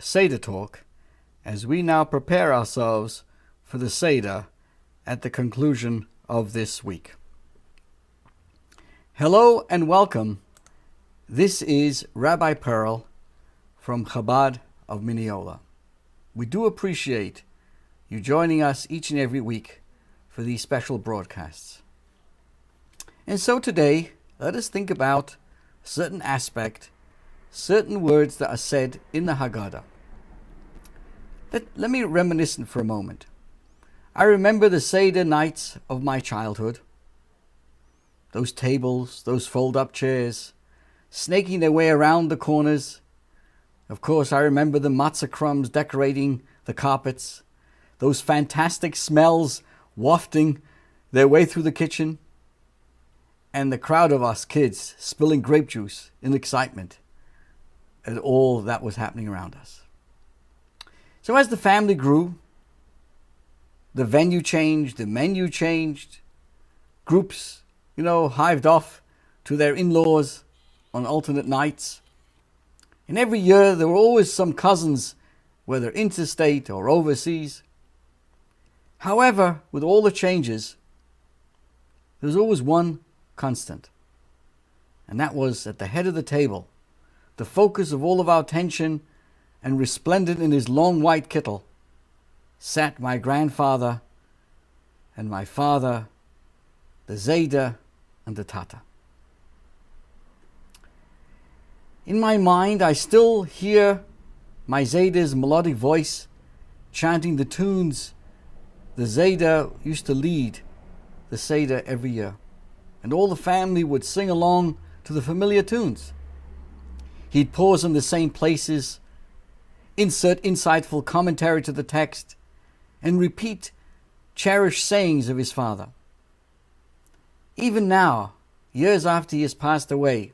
Seder talk as we now prepare ourselves for the Seder at the conclusion of this week. Hello and welcome. This is Rabbi Pearl from Chabad of Mineola. We do appreciate you joining us each and every week for these special broadcasts. And so today, let us think about a certain aspect, certain words that are said in the Haggadah. Let me reminisce for a moment. I remember the Seder nights of my childhood. Those tables, those fold-up chairs, snaking their way around the corners. Of course, I remember the matzah crumbs decorating the carpets, those fantastic smells wafting their way through the kitchen, and the crowd of us kids spilling grape juice in excitement at all that was happening around us. So as the family grew, the venue changed, the menu changed, groups, hived off to their in-laws on alternate nights. And every year there were always some cousins, whether interstate or overseas. However, with all the changes, there was always one constant. And that was at the head of the table, the focus of all of our attention and resplendent in his long white kittel, sat my grandfather and my father, the Zayda and the Tata. In my mind, I still hear my Zayda's melodic voice chanting the tunes the Zayda used to lead the Seder every year, and all the family would sing along to the familiar tunes. He'd pause in the same places, insert insightful commentary to the text, and repeat cherished sayings of his father. Even now, years after he has passed away,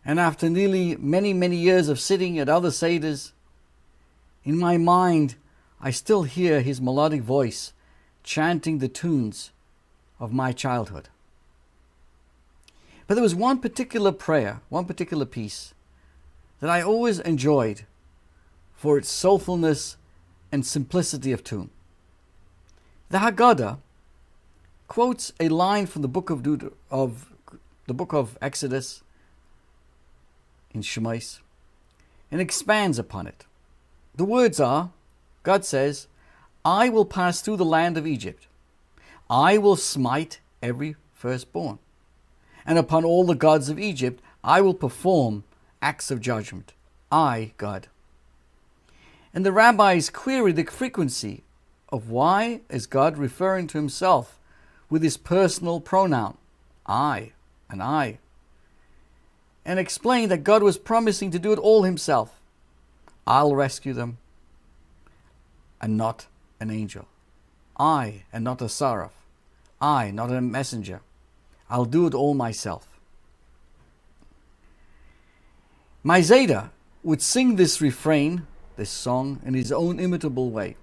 and after nearly many years of sitting at other Seders, in my mind I still hear his melodic voice chanting the tunes of my childhood. But there was one particular prayer, one particular piece, that I always enjoyed for its soulfulness and simplicity of tune. The Haggadah quotes a line from the book of Exodus in Shemais and expands upon it. The words are, God says, I will pass through the land of Egypt. I will smite every firstborn. And upon all the gods of Egypt I will perform acts of judgment. I, God. And the rabbis query the frequency of why is God referring to himself with his personal pronoun, I and I, and explain that God was promising to do it all himself. I'll rescue them, and not an angel. I, and not a seraph. I, not a messenger. I'll do it all myself. My Zayda would sing this refrain, this song, in his own imitable way,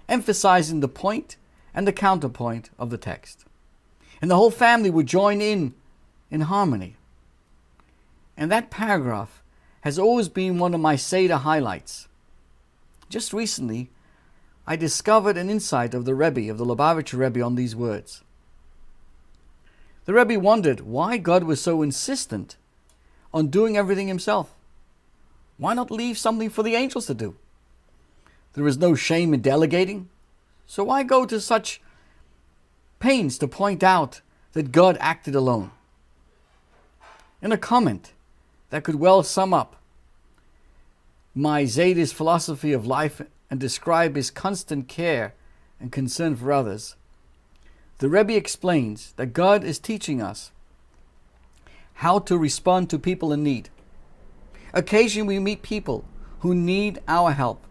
emphasizing the point and the counterpoint of the text. And the whole family would join in harmony. And that paragraph has always been one of my Seder highlights. Just recently, I discovered an insight of the Rebbe, of the Lubavitcher Rebbe, on these words. The Rebbe wondered why God was so insistent on doing everything himself. Why not leave something for the angels to do? There is no shame in delegating, so why go to such pains to point out that God acted alone? In a comment that could well sum up my Zayda's philosophy of life and describe his constant care and concern for others, the Rebbe explains that God is teaching us how to respond to people in need. Occasionally we meet people who need our help.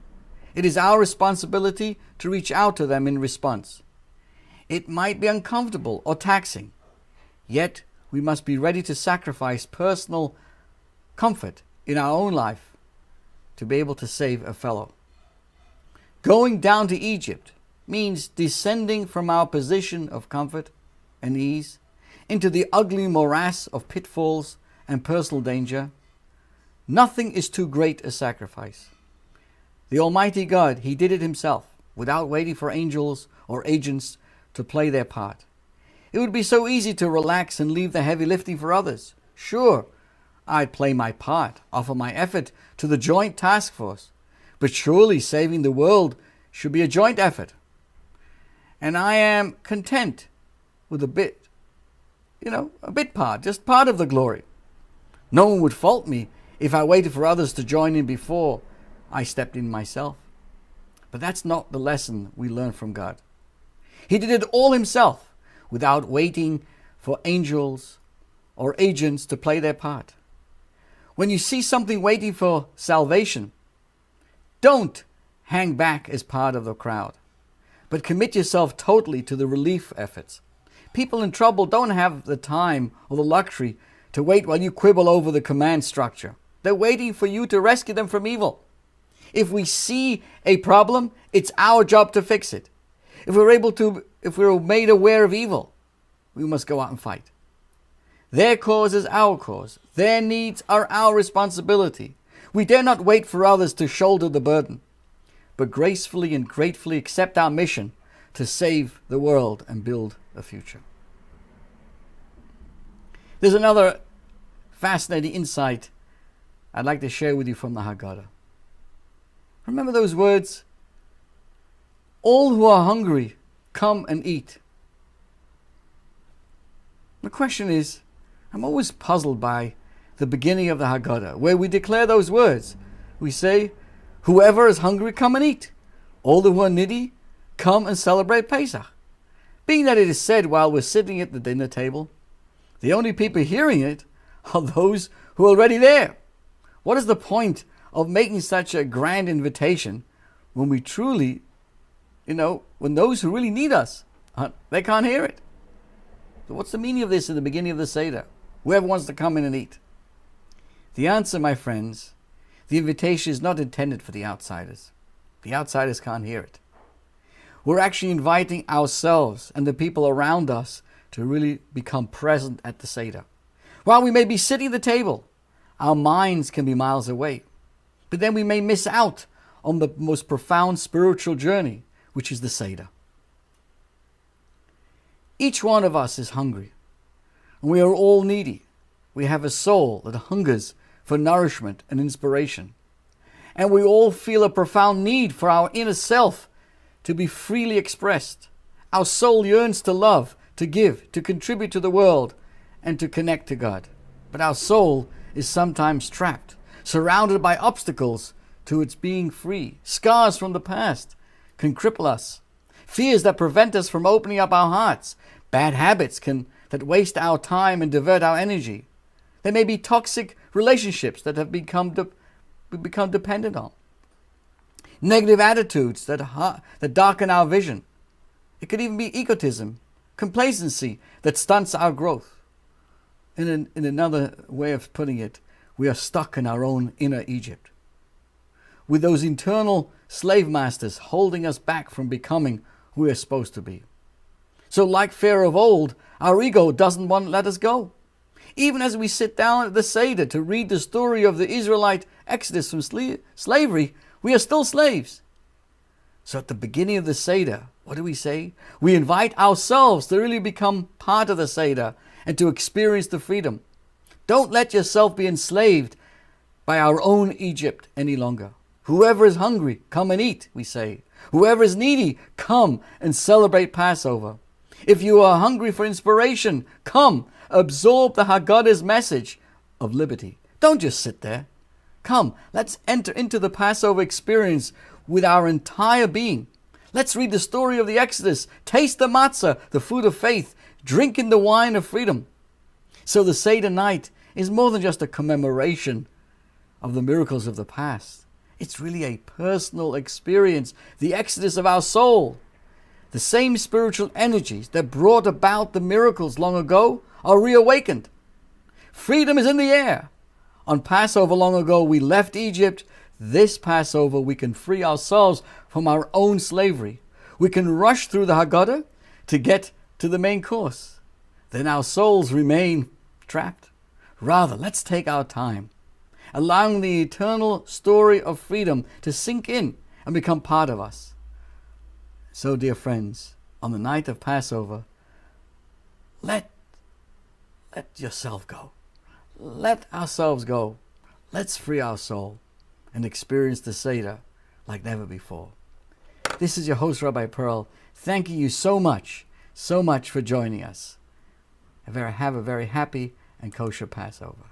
It is our responsibility to reach out to them in response. It might be uncomfortable or taxing, yet we must be ready to sacrifice personal comfort in our own life to be able to save a fellow. Going down to Egypt means descending from our position of comfort and ease into the ugly morass of pitfalls and personal danger, Nothing is too great a sacrifice. The Almighty God, He did it Himself, without waiting for angels or agents to play their part. It would be so easy to relax and leave the heavy lifting for others. Sure, I'd play my part, offer my effort to the joint task force. But surely saving the world should be a joint effort. And I am content with a bit part, just part of the glory. No one would fault me if I waited for others to join in before I stepped in myself. But that's not the lesson we learn from God. He did it all Himself, without waiting for angels or agents to play their part. When you see something waiting for salvation, don't hang back as part of the crowd, but commit yourself totally to the relief efforts. People in trouble don't have the time or the luxury to wait while you quibble over the command structure. They're waiting for you to rescue them from evil. If we see a problem, it's our job to fix it. If we're made aware of evil, we must go out and fight. Their cause is our cause. Their needs are our responsibility. We dare not wait for others to shoulder the burden, but gracefully and gratefully accept our mission to save the world and build a future. There's another fascinating insight I'd like to share with you from the Haggadah. Remember those words? All who are hungry, come and eat. The question is, I'm always puzzled by the beginning of the Haggadah, where we declare those words. We say, whoever is hungry, come and eat. All who are needy, come and celebrate Pesach. Being that it is said while we're sitting at the dinner table, the only people hearing it are those who are already there. What is the point of making such a grand invitation when we truly, when those who really need us, they can't hear it? So what's the meaning of this in the beginning of the Seder? Whoever wants to come in and eat. The answer, my friends, the invitation is not intended for the outsiders. The outsiders can't hear it. We're actually inviting ourselves and the people around us to really become present at the Seder. While we may be sitting at the table, our minds can be miles away. But then we may miss out on the most profound spiritual journey, which is the Seder. Each one of us is hungry, and we are all needy. We have a soul that hungers for nourishment and inspiration. And we all feel a profound need for our inner self to be freely expressed. Our soul yearns to love, to give, to contribute to the world, and to connect to God. But our soul is sometimes trapped, surrounded by obstacles to its being free. Scars from the past can cripple us. Fears that prevent us from opening up our hearts. Bad habits that waste our time and divert our energy. There may be toxic relationships that we become dependent on. Negative attitudes that darken our vision. It could even be egotism, complacency that stunts our growth. In another way of putting it, we are stuck in our own inner Egypt, with those internal slave masters holding us back from becoming who we are supposed to be. So like Pharaoh of old, our ego doesn't want to let us go. Even as we sit down at the Seder to read the story of the Israelite exodus from slavery, we are still slaves. So at the beginning of the Seder, what do we say? We invite ourselves to really become part of the Seder and to experience the freedom. Don't let yourself be enslaved by our own Egypt any longer. Whoever is hungry, come and eat, we say. Whoever is needy, come and celebrate Passover. If you are hungry for inspiration, come, absorb the Haggadah's message of liberty. Don't just sit there. Come, let's enter into the Passover experience with our entire being. Let's read the story of the Exodus, taste the matzah, the food of faith, drink in the wine of freedom. So the Seder night is more than just a commemoration of the miracles of the past. It's really a personal experience, the exodus of our soul. The same spiritual energies that brought about the miracles long ago are reawakened. Freedom is in the air. On Passover long ago, we left Egypt. This Passover, we can free ourselves from our own slavery. We can rush through the Haggadah to get to the main course. Then our souls remain trapped. Rather, let's take our time allowing the eternal story of freedom to sink in and become part of us. So, dear friends, on the night of Passover, let yourself go. Let ourselves go. Let's free our soul and experience the Seder like never before. This is your host, Rabbi Pearl, thanking you so much for joining us. Have a very happy and kosher Passover.